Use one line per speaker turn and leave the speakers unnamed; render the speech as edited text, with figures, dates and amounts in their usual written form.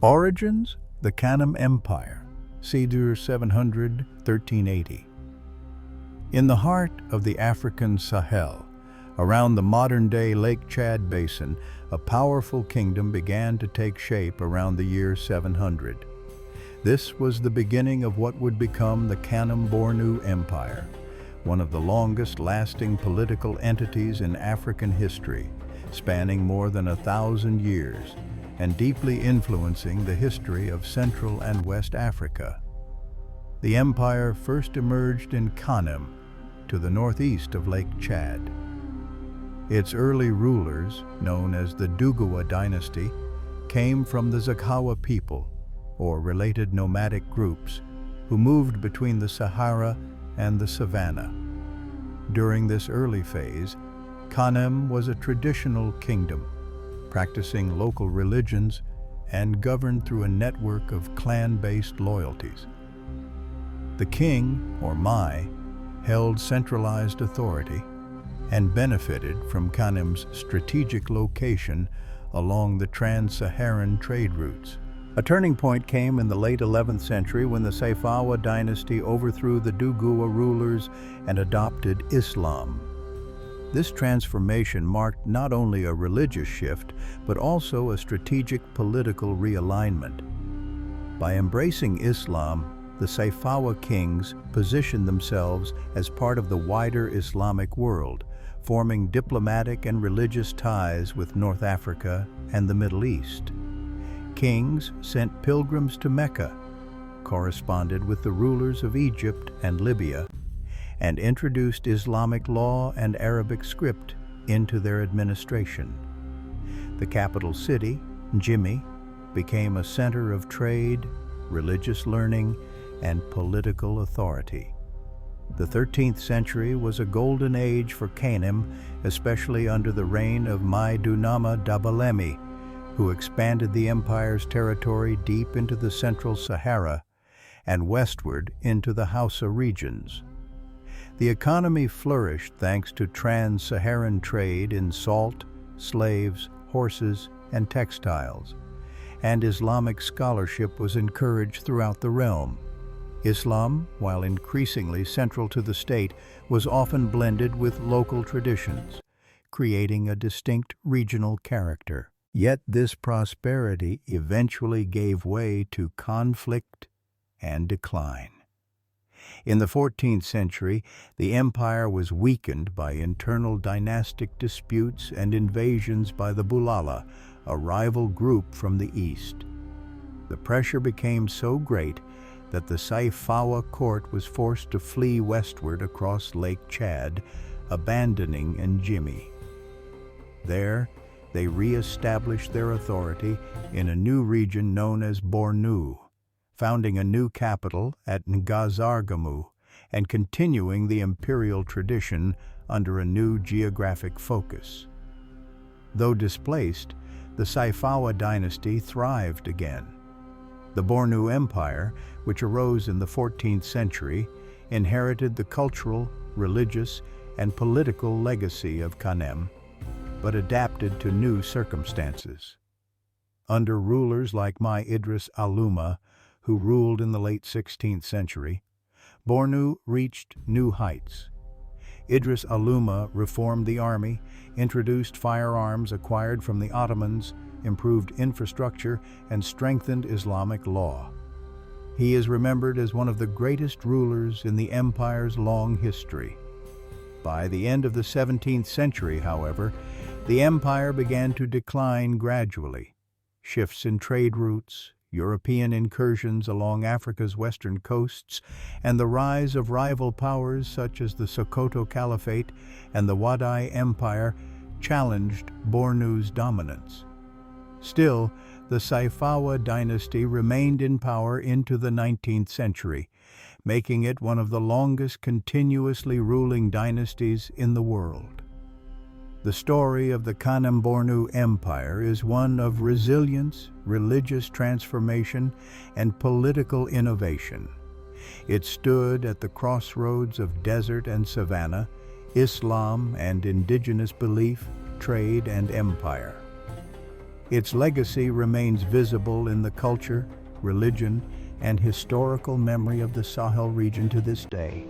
Origins: the Kanem Empire, c. 700 1380. In the heart of the African Sahel, around the modern-day Lake Chad basin, a powerful kingdom began to take shape around the year 700. This was the beginning of what would become the Kanem-Bornu Empire, one of the longest-lasting political entities in African history, spanning more than 1,000 years, and deeply influencing the history of Central and West Africa. The empire first emerged in Kanem, to the northeast of Lake Chad. Its early rulers, known as the Duguwa dynasty, came from the Zaghawa people, or related nomadic groups, who moved between the Sahara and the Savannah. During this early phase, Kanem was a traditional kingdom, practicing local religions and governed through a network of clan-based loyalties. The king, or Mai, held centralized authority and benefited from Kanem's strategic location along the trans-Saharan trade routes. A turning point came in the late 11th century when the Saifawa dynasty overthrew the Duguwa rulers and adopted Islam. This transformation marked not only a religious shift, but also a strategic political realignment. By embracing Islam, the Saifawa kings positioned themselves as part of the wider Islamic world, forming diplomatic and religious ties with North Africa and the Middle East. Kings sent pilgrims to Mecca, corresponded with the rulers of Egypt and Libya, and introduced Islamic law and Arabic script into their administration. The capital city, Njimi, became a center of trade, religious learning, and political authority. The 13th century was a golden age for Kanem, especially under the reign of Mai Dunama Dabalemi, who expanded the empire's territory deep into the central Sahara and westward into the Hausa regions. The economy flourished thanks to trans-Saharan trade in salt, slaves, horses, and textiles, and Islamic scholarship was encouraged throughout the realm. Islam, while increasingly central to the state, was often blended with local traditions, creating a distinct regional character. Yet this prosperity eventually gave way to conflict and decline. In the 14th century, the empire was weakened by internal dynastic disputes and invasions by the Bulala, a rival group from the east. The pressure became so great that the Saifawa court was forced to flee westward across Lake Chad, abandoning Njimi. There, they re-established their authority in a new region known as Bornu, founding a new capital at Ngazargamu and continuing the imperial tradition under a new geographic focus. Though displaced, the Saifawa dynasty thrived again. The Bornu Empire, which arose in the 14th century, inherited the cultural, religious, and political legacy of Kanem, but adapted to new circumstances. Under rulers like Mai Idris Aluma, who ruled in the late 16th century, Bornu reached new heights. Idris Aluma reformed the army, introduced firearms acquired from the Ottomans, improved infrastructure, and strengthened Islamic law. He is remembered as one of the greatest rulers in the empire's long history. By the end of the 17th century, however, the empire began to decline gradually. Shifts in trade routes, European incursions along Africa's western coasts, and the rise of rival powers such as the Sokoto Caliphate and the Wadai Empire challenged Bornu's dominance. Still, the Saifawa dynasty remained in power into the 19th century, making it one of the longest continuously ruling dynasties in the world. The story of the Kanem-Bornu Empire is one of resilience, religious transformation, and political innovation. It stood at the crossroads of desert and savanna, Islam and indigenous belief, trade and empire. Its legacy remains visible in the culture, religion, and historical memory of the Sahel region to this day.